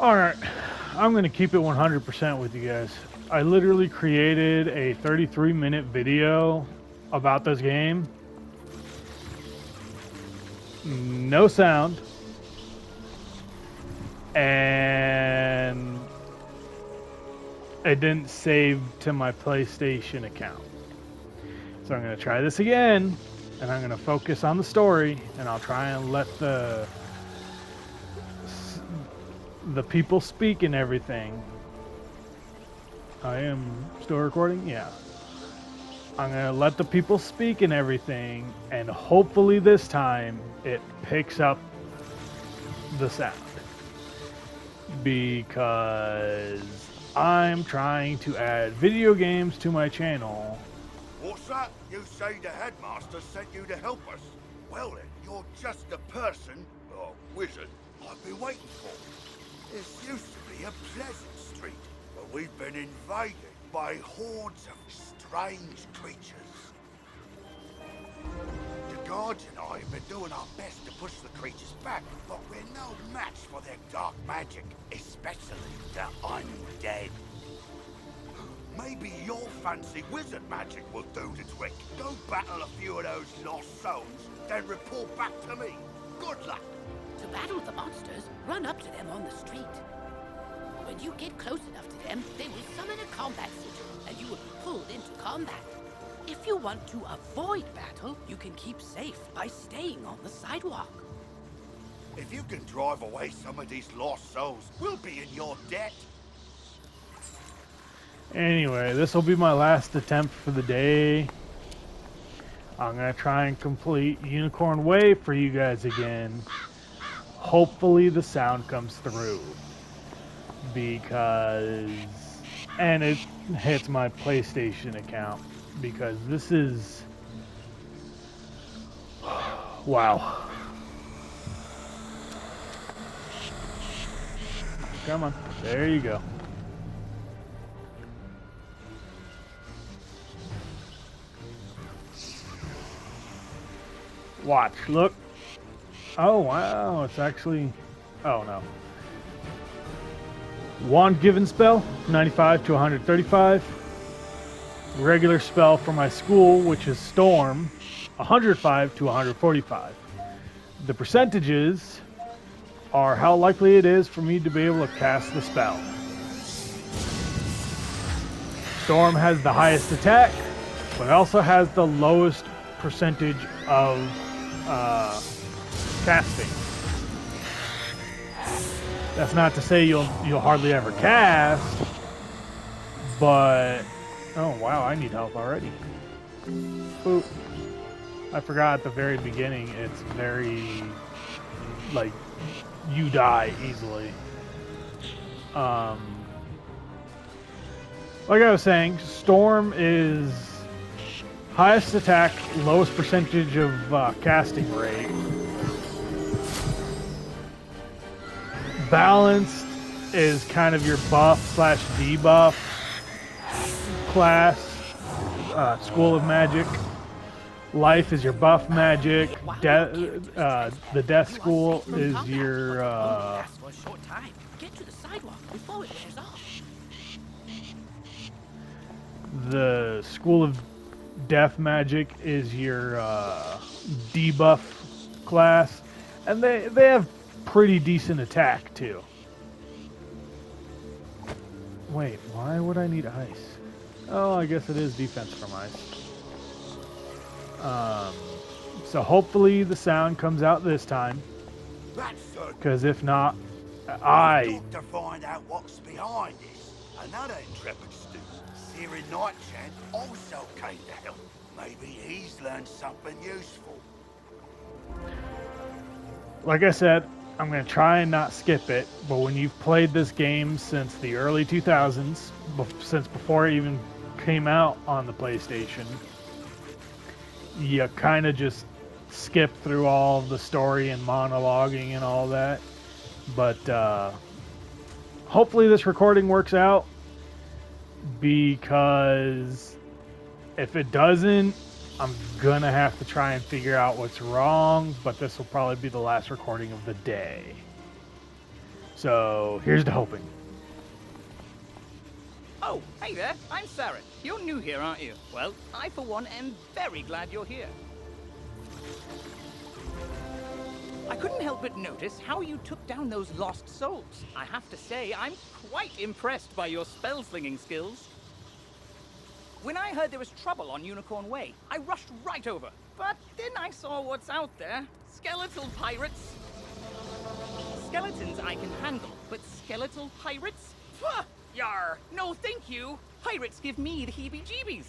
Alright, I'm going to keep it 100% with you guys. I literally created a 33-minute video about this game. No sound. And it didn't save to my PlayStation account. So I'm going to try this again, and I'm going to focus on the story, and I'll try and let the people speak and everything. I am still recording? Yeah. I'm going to let the people speak and everything, and hopefully this time it picks up the sound. Because I'm trying to add video games to my channel. What's that? You say the headmaster sent you to help us? Well then, you're just the person, or wizard, I've been waiting for. This used to be a pleasant street, but we've been invaded by hordes of strange creatures. The guards and I have been doing our best to push the creatures back, but we're no match for their dark magic, especially the undead. Maybe your fancy wizard magic will do the trick. Go battle a few of those lost souls, then report back to me. Good luck. To battle the monsters, run up to them on the street. When you get close enough to them, they will summon a combat sigil, and you will be pulled into combat. If you want to avoid battle, you can keep safe by staying on the sidewalk. If you can drive away some of these lost souls, we'll be in your debt. Anyway, this will be my last attempt for the day. I'm going to try and complete Unicorn Way for you guys again. Hopefully the sound comes through. Because... and it hits my PlayStation account. Because this is... wow. Come on. There you go. Watch, look. Oh, wow, it's actually... oh, no. Wand given spell, 95 to 135. Regular spell for my school, which is Storm, 105 to 145. The percentages are how likely it is for me to be able to cast the spell. Storm has the highest attack, but it also has the lowest percentage of casting. That's not to say you'll hardly ever cast, but oh wow, I need help already. Boop. I forgot at the very beginning, it's very like you die easily. Like I was saying, Storm is highest attack, lowest percentage of casting rate. Balanced is kind of your buff slash debuff class. School of Magic. Life is your buff magic. The Death School is your... Get to the sidewalk before it wears off. The School of Death Magic is your debuff class, and they have pretty decent attack too. Wait, why would I need ice? Oh, I guess it is defense from ice. So hopefully the sound comes out this time, because if not, I've got to find out what's behind this. Another intrepid student, Searing Nightchant, also came to help. Maybe he's learned something useful. Like I said, I'm going to try and not skip it, but when you've played this game since the early 2000s, since before it even came out on the PlayStation, you kind of just skip through all of the story and monologuing and all that. But hopefully this recording works out, because if it doesn't, I'm gonna have to try and figure out what's wrong, but this will probably be the last recording of the day. So here's to hoping. Oh, hey there, I'm Saren. You're new here, aren't you? Well, I for one am very glad you're here. I couldn't help but notice how you took down those lost souls. I have to say, I'm quite impressed by your spell-slinging skills. When I heard there was trouble on Unicorn Way, I rushed right over. But then I saw what's out there. Skeletal pirates. Skeletons I can handle, but skeletal pirates? Pah! Yar! No thank you! Pirates give me the heebie-jeebies.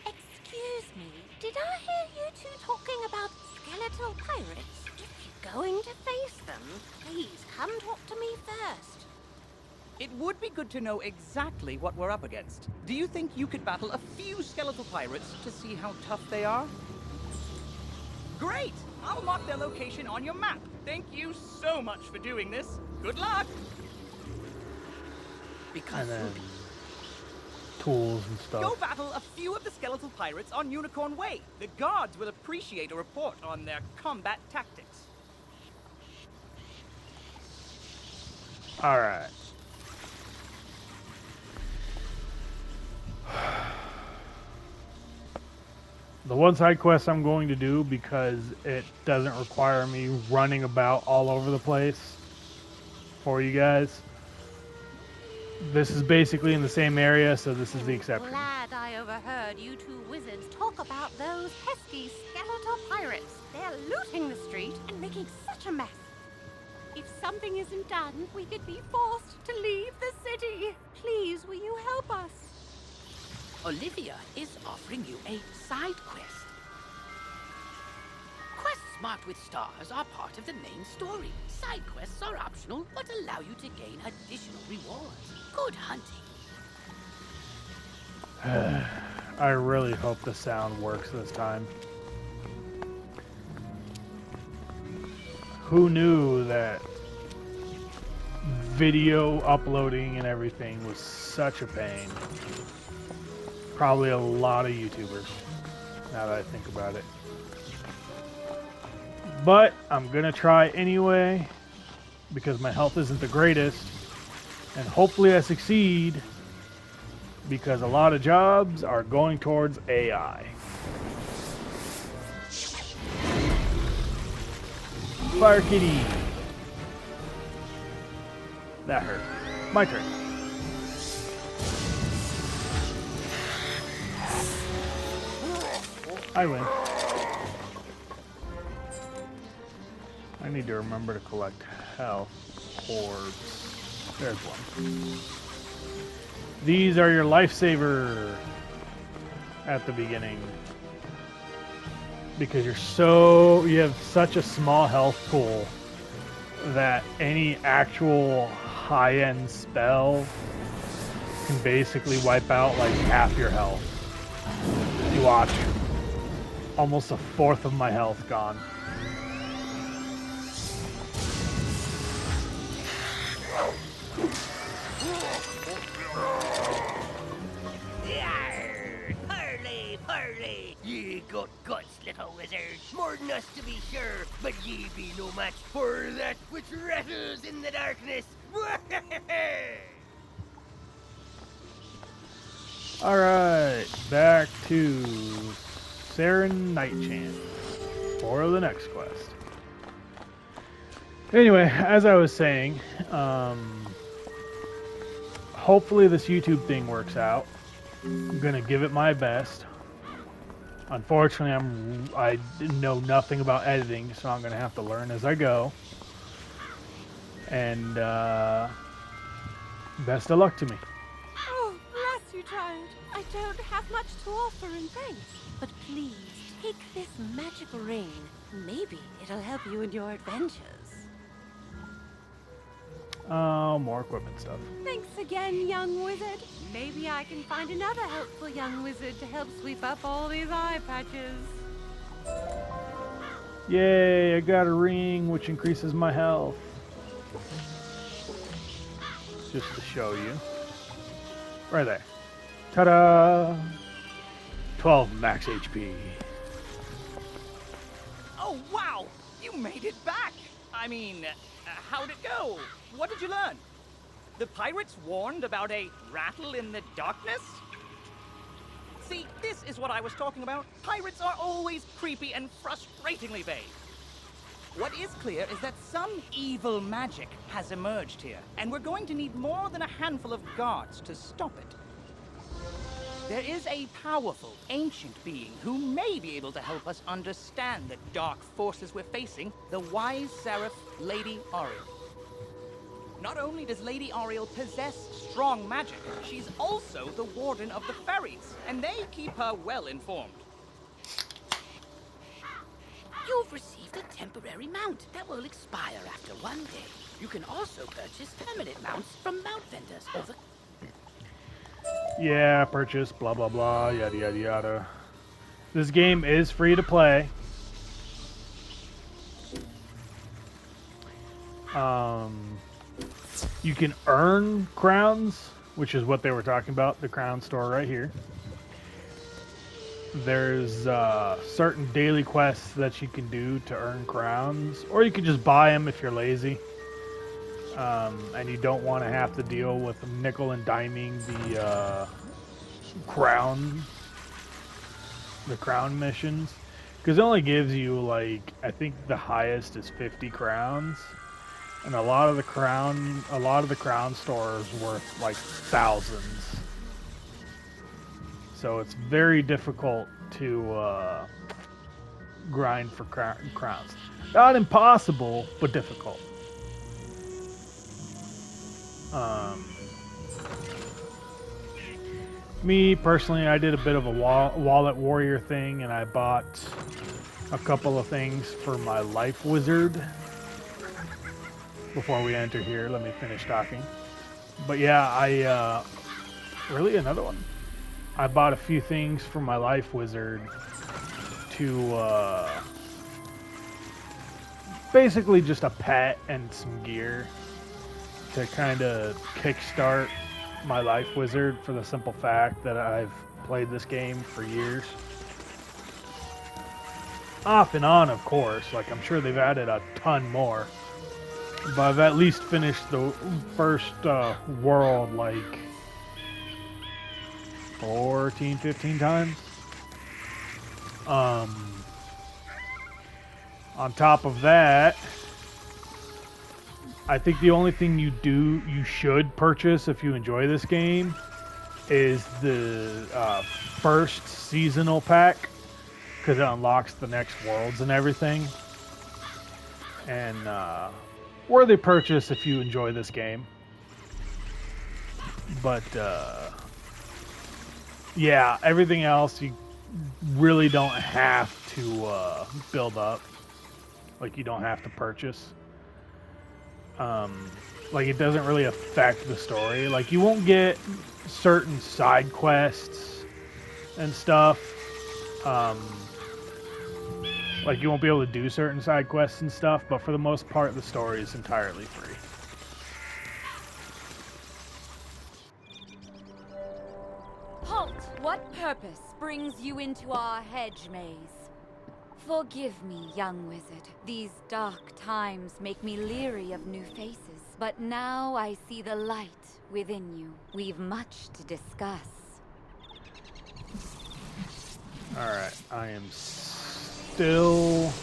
Excuse me, did I hear you two talking about skeletal pirates? If you're going to face them, please come talk to me first. It would be good to know exactly what we're up against. Do you think you could battle a few skeletal pirates to see how tough they are? Great! I'll mark their location on your map. Thank you so much for doing this. Good luck! Because And then tools and Go stuff. battle a few of the skeletal pirates on Unicorn Way. The guards will appreciate a report on their combat tactics. All right. The one side quest I'm going to do, because it doesn't require me running about all over the place for you guys. This is basically in the same area, so this is the exception. Glad I overheard you two wizards talk about those pesky skeletal pirates. They're looting the street and making such a mess. If something isn't done, we could be forced to leave the city. Please, will you help us? Olivia is offering you a side quest. Quests marked with stars are part of the main story. Side quests are optional, but allow you to gain additional rewards. Good hunting. I really hope the sound works this time. Who knew that video uploading and everything was such a pain? Probably a lot of YouTubers, now that I think about it. But I'm gonna try anyway, because my health isn't the greatest. And hopefully I succeed, because a lot of jobs are going towards AI. Fire kitty. That hurt. My turn. I win. I need to remember to collect health orbs. There's one. These are your lifesaver at the beginning. Because you have such a small health pool that any actual high-end spell can basically wipe out like half your health. You watch. Almost a fourth of my health gone. Yarr! Parley, parley! Ye got guts, little wizard. More than us to be sure, but ye be no match for that which rattles in the darkness. Alright, back to Saren Nightchant for the next quest. Anyway, as I was saying, hopefully this YouTube thing works out. I'm gonna give it my best. Unfortunately, I know nothing about editing, so I'm gonna have to learn as I go. And best of luck to me. Oh, bless you, child. I don't have much to offer in thanks. But please, take this magical ring. Maybe it'll help you in your adventures. Oh, more equipment stuff. Thanks again, young wizard. Maybe I can find another helpful young wizard to help sweep up all these eye patches. Yay, I got a ring which increases my health. Just to show you. Right there. Ta-da! 12 max HP. Oh, wow! You made it back! I mean, how'd it go? What did you learn? The pirates warned about a rattle in the darkness? See, this is what I was talking about. Pirates are always creepy and frustratingly vague. What is clear is that some evil magic has emerged here, and we're going to need more than a handful of guards to stop it. There is a powerful, ancient being who may be able to help us understand the dark forces we're facing, the wise seraph, Lady Ariel. Not only does Lady Ariel possess strong magic, she's also the warden of the ferries, and they keep her well informed. You've received a temporary mount that will expire after 1 day. You can also purchase permanent mounts from mount vendors or the... Yeah, purchase, blah, blah, blah, yada, yada, yada. This game is free to play. You can earn crowns, which is what they were talking about, the crown store right here. There's certain daily quests that you can do to earn crowns, or you can just buy them if you're lazy. And you don't want to have to deal with nickel and diming the crown missions, because it only gives you, like, I think the highest is 50 crowns, and a lot of the crown stores worth like thousands. So it's very difficult to grind for crowns. Not impossible, but difficult. Me personally, I did a bit of a wallet warrior thing, and I bought a couple of things for my life wizard. Before we enter here, let me finish talking. But yeah, I really another one. I bought a few things for my life wizard to basically just a pet and some gear to kind of kickstart my life wizard, for the simple fact that I've played this game for years. Off and on, of course. Like, I'm sure they've added a ton more. But I've at least finished the first world like 14, 15 times. On top of that, I think the only thing you should purchase if you enjoy this game is the first seasonal pack, because it unlocks the next worlds and everything. And worthy purchase if you enjoy this game. But yeah, everything else you really don't have to build up. Like, you don't have to purchase. Like, it doesn't really affect the story. Like, you won't get certain side quests and stuff. Like, you won't be able to do certain side quests and stuff, but for the most part, the story is entirely free. Halt! What purpose brings you into our hedge maze? Forgive me, young wizard. These dark times make me leery of new faces. But now I see the light within you. We've much to discuss. Alright, I am still...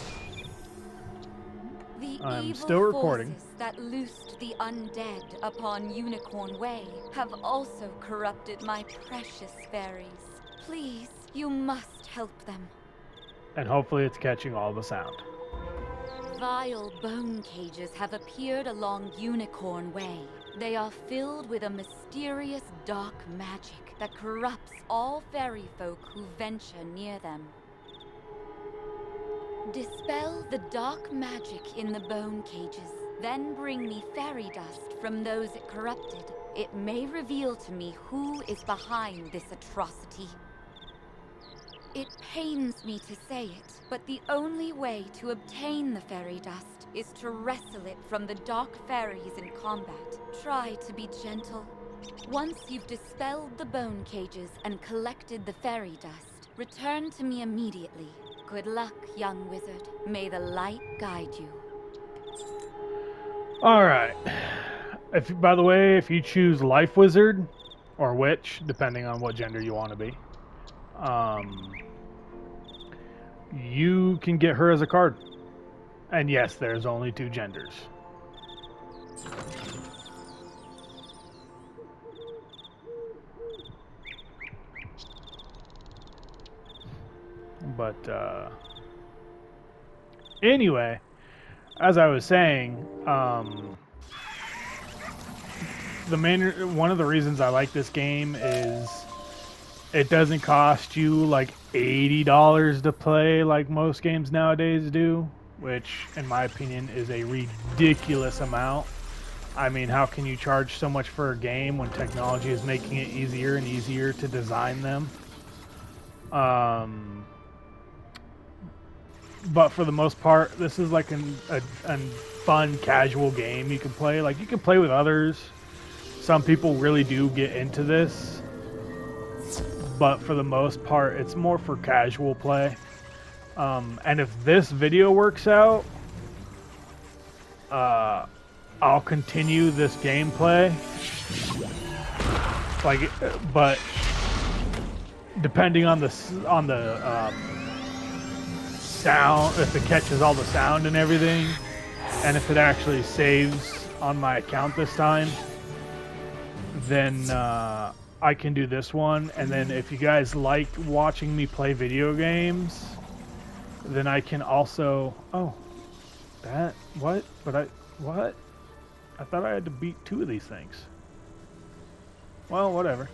The I'm evil still recording. forces that loosed the undead upon Unicorn Way have also corrupted my precious fairies. Please, you must help them. And hopefully it's catching all the sound. Vile bone cages have appeared along Unicorn Way. They are filled with a mysterious dark magic that corrupts all fairy folk who venture near them. Dispel the dark magic in the bone cages, then bring me fairy dust from those it corrupted. It may reveal to me who is behind this atrocity. It pains me to say it, but the only way to obtain the fairy dust is to wrestle it from the dark fairies in combat. Try to be gentle. Once you've dispelled the bone cages and collected the fairy dust, return to me immediately. Good luck, young wizard. May the light guide you. All right. If by the way, if you choose Life Wizard or Witch, depending on what gender you want to be, you can get her as a card. And yes, there's only 2 genders. But anyway, as I was saying, one of the reasons I like this game is it doesn't cost you like $80 to play like most games nowadays do, which in my opinion is a ridiculous amount. I mean, how can you charge so much for a game when technology is making it easier and easier to design them? But for the most part, this is like a fun, casual game you can play. Like, you can play with others. Some people really do get into this. But for the most part, it's more for casual play. And if this video works out, I'll continue this gameplay. Like, but depending on the sound, if it catches all the sound and everything, and if it actually saves on my account this time, then I can do this one. And then if you guys like watching me play video games, then I can also... Oh, that... What? But what? I thought I had to beat 2 of these things. Well, whatever.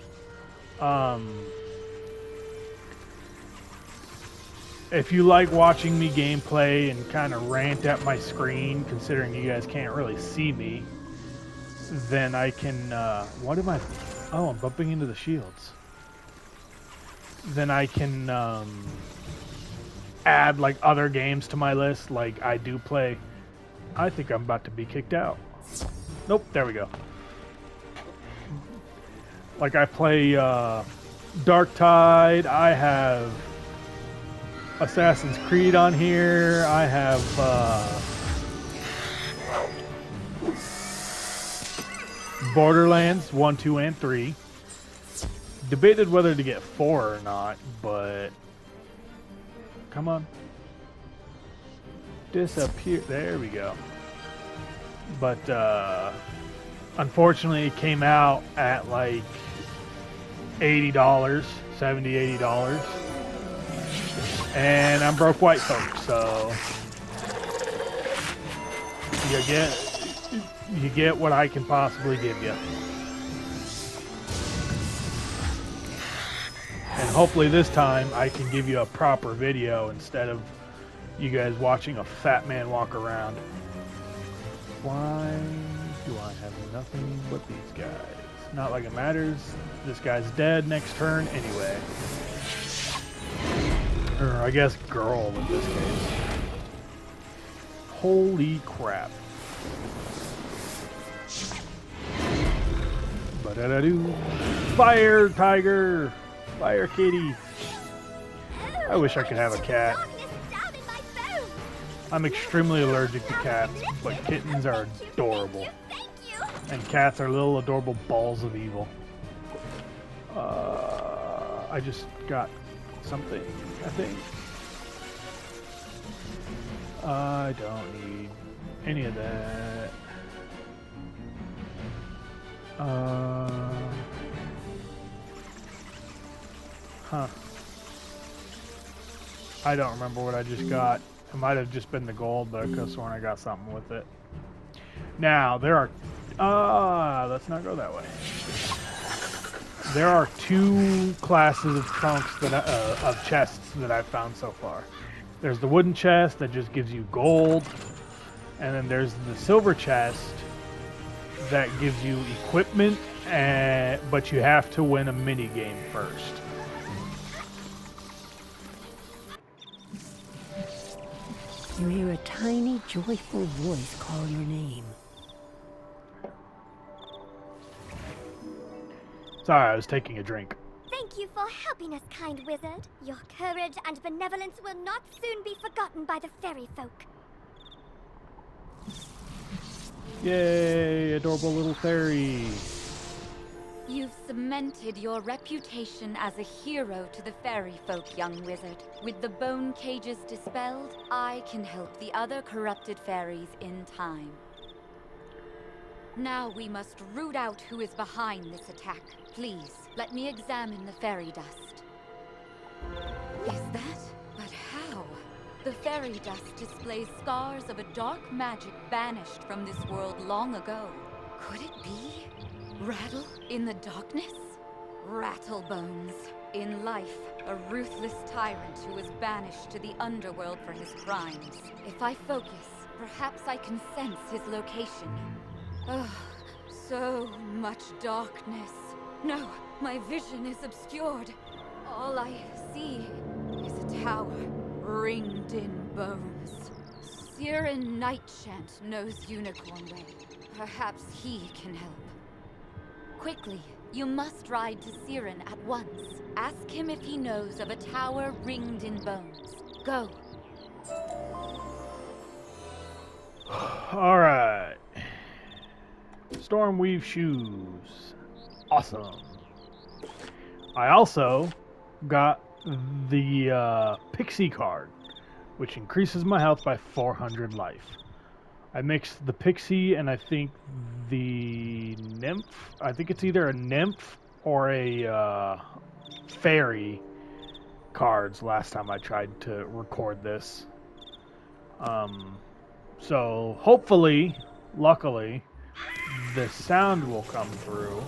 If you like watching me gameplay and kind of rant at my screen, considering you guys can't really see me, then I can, what am I... Oh, I'm bumping into the shields. Then I can, add, like, other games to my list. Like, I do play... I think I'm about to be kicked out. Nope, there we go. Like, I play, Dark Tide. I have Assassin's Creed on here. I have, Borderlands 1, 2, and 3. Debated whether to get 4 or not, but come on. Disappear. There we go. But unfortunately it came out at like $80, $70, $80. And I'm broke white folks, so you get what I can possibly give you. And hopefully this time I can give you a proper video instead of you guys watching a fat man walk around. Why do I have nothing but these guys? Not like it matters. This guy's dead next turn anyway. Or I guess girl in this case. Holy crap. Ba-da-da-doo. Fire, tiger! Fire, kitty! I wish I could have a cat. I'm extremely allergic to cats, but kittens are adorable. And cats are little adorable balls of evil. I just got something, I think. I don't need any of that. Huh. I don't remember what I just got. It might have just been the gold, but I could have sworn I got something with it. Now, there are... let's not go that way. There are 2 classes of trunks that of chests that I've found so far. There's the wooden chest that just gives you gold, and then there's the silver chest that gives you equipment, but you have to win a mini game first. You hear a tiny, joyful voice call your name. Sorry, I was taking a drink. Thank you for helping us, kind wizard. Your courage and benevolence will not soon be forgotten by the fairy folk. Yay, adorable little fairy. You've cemented your reputation as a hero to the fairy folk, young wizard. With the bone cages dispelled, I can help the other corrupted fairies in time. Now we must root out who is behind this attack. Please, let me examine the fairy dust. Is that? But how? The fairy dust displays scars of a dark magic banished from this world long ago. Could it be? Rattle in the darkness? Rattlebones. In life, a ruthless tyrant who was banished to the underworld for his crimes. If I focus, perhaps I can sense his location. Oh, so much darkness. No, my vision is obscured. All I see is a tower ringed in bones. Siren Nightchant knows Unicorn Way. Perhaps he can help. Quickly, you must ride to Siren at once. Ask him if he knows of a tower ringed in bones. Go. All right. Stormweave shoes. Awesome. I also got the Pixie card, which increases my health by 400 life. I mixed the Pixie and I think the Nymph. I think it's either a Nymph or a Fairy cards last time I tried to record this. So hopefully, luckily, the sound will come through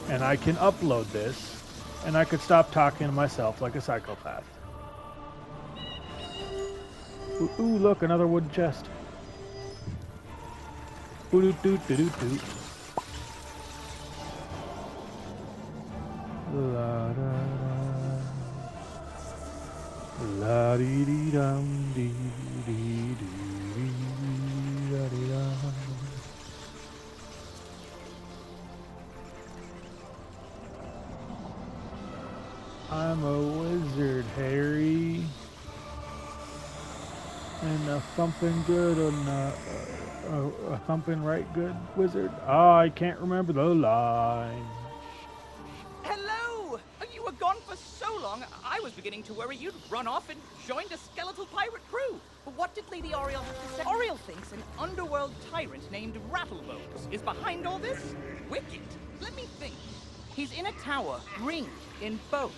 and I can upload this and I could stop talking to myself like a psychopath. Ooh, look, another wooden chest. Ooh, doo doo doo doo doo. La da da. La dee dee dum dee dee dee da dee da. I'm a wizard, Harry. And a thumping good or not. A thumping right good wizard? Oh, I can't remember the line. Hello! You were gone for so long, I was beginning to worry you'd run off and joined a skeletal pirate crew. But what did Lady Oriel have to say? Oriel thinks an underworld tyrant named Rattlebones is behind all this? Wicked. Let me think. He's in a tower, ringed in bones.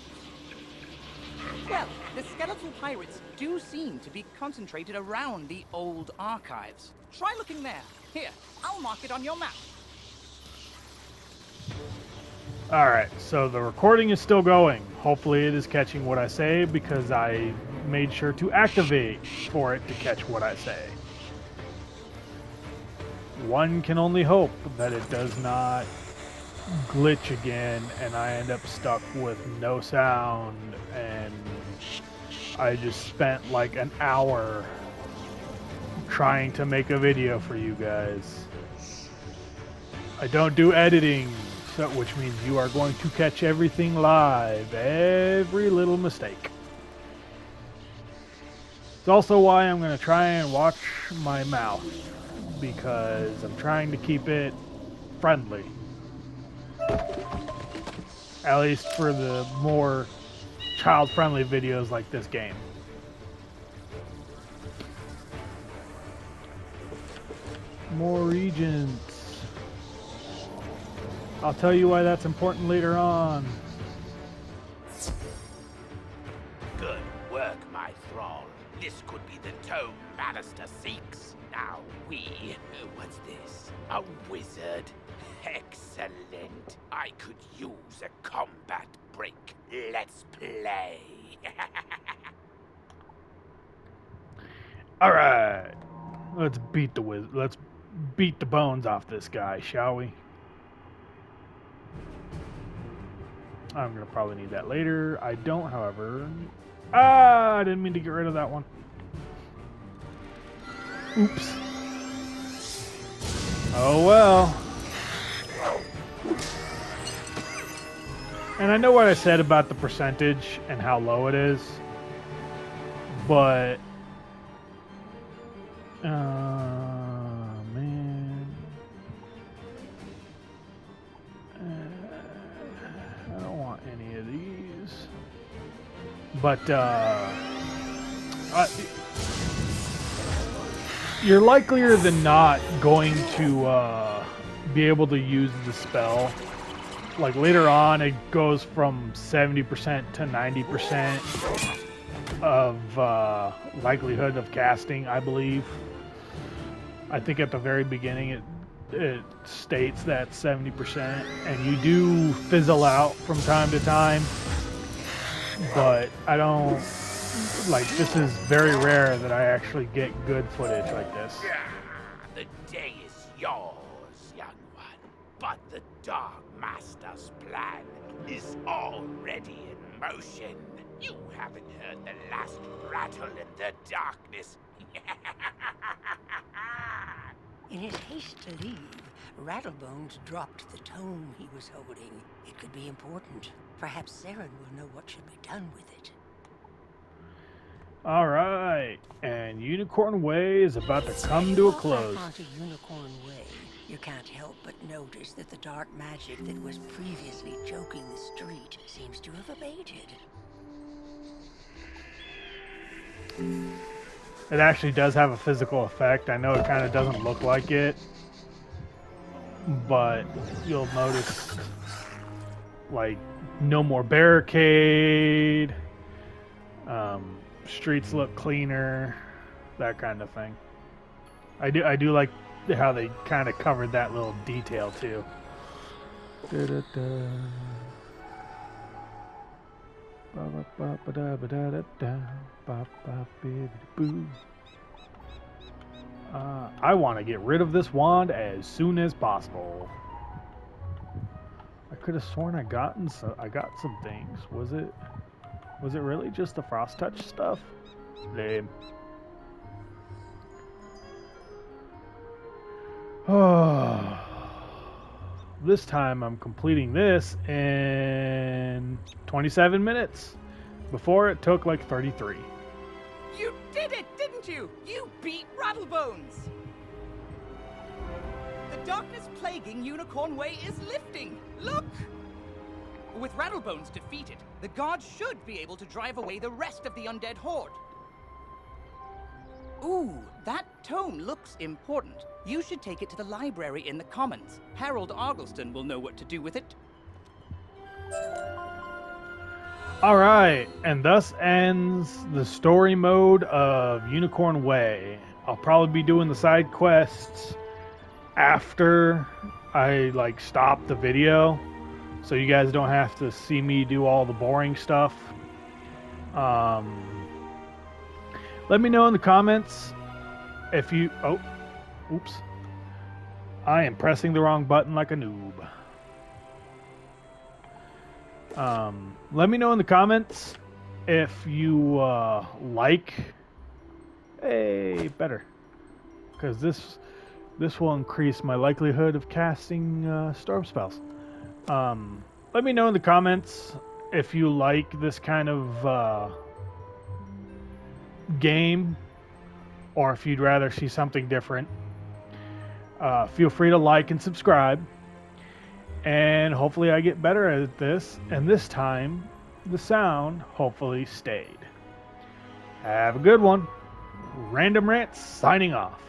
Well, the skeletal pirates do seem to be concentrated around the old archives. Try looking there. Here, I'll mark it on your map. Alright, so the recording is still going. Hopefully it is catching what I say because I made sure to activate for it to catch what I say. One can only hope that it does not glitch again and I end up stuck with no sound and I just spent like an hour trying to make a video for you guys. I don't do editing, so, which means you are going to catch everything live, every little mistake. It's also why I'm going to try and watch my mouth, because I'm trying to keep it friendly. At least for the more child-friendly videos like this game. More regents. I'll tell you why that's important later on. Good work, my thrall. This could be the tome Bannister seeks. Now what's this? A wizard? Excellent. I could use a combat break. Let's play. All right. Let's beat the bones off this guy, shall we? I'm gonna probably need that later. I don't, however. I didn't mean to get rid of that one. Oops. Oh well. And I know what I said about the percentage and how low it is, but man, But you're likelier than not going to be able to use the spell. Like later on, it goes from 70% to 90% of likelihood of casting, I believe. I think at the very beginning it states that 70%, and you do fizzle out from time to time. But I don't, like, this is very rare that I actually get good footage like this. The day is yours, young one. But the Dark Master's plan is already in motion. You haven't heard the last rattle in the darkness. In his haste to leave, Rattlebones dropped the tome he was holding. It could be important. Perhaps Saren will know what should be done with it. Alright, and Unicorn Way is about to come to a close. Onto Unicorn Way, you can't help but notice that the dark magic that was previously choking the street seems to have abated. It actually does have a physical effect. I know it kind of doesn't look like it, but you'll notice, like, no more barricade, streets look cleaner, that kind of thing. I do like how they kind of covered that little detail too. I want to get rid of this wand as soon as possible. I could have sworn I got some things. Was it really just the frost touch stuff? Lame. Oh. This time I'm completing this in 27 minutes. Before it took like 33. You did it, didn't you? You beat Rattlebones! The darkness plaguing Unicorn Way is lifting. Look! With Rattlebones defeated, the gods should be able to drive away the rest of the undead horde. Ooh, that tome looks important. You should take it to the library in the Commons. Harold Argleston will know what to do with it. Alright, and thus ends the story mode of Unicorn Way. I'll probably be doing the side quests after I stop the video, so you guys don't have to see me do all the boring stuff. Let me know in the comments if you... Oh, oops. I am pressing the wrong button like a noob. Let me know in the comments if you like... Hey, better. Because this will increase my likelihood of casting storm spells. Let me know in the comments if you like this kind of game, or if you'd rather see something different. Feel free to like and subscribe, and hopefully I get better at this, and this time the sound hopefully stayed. Have a good one. Random Rants signing off.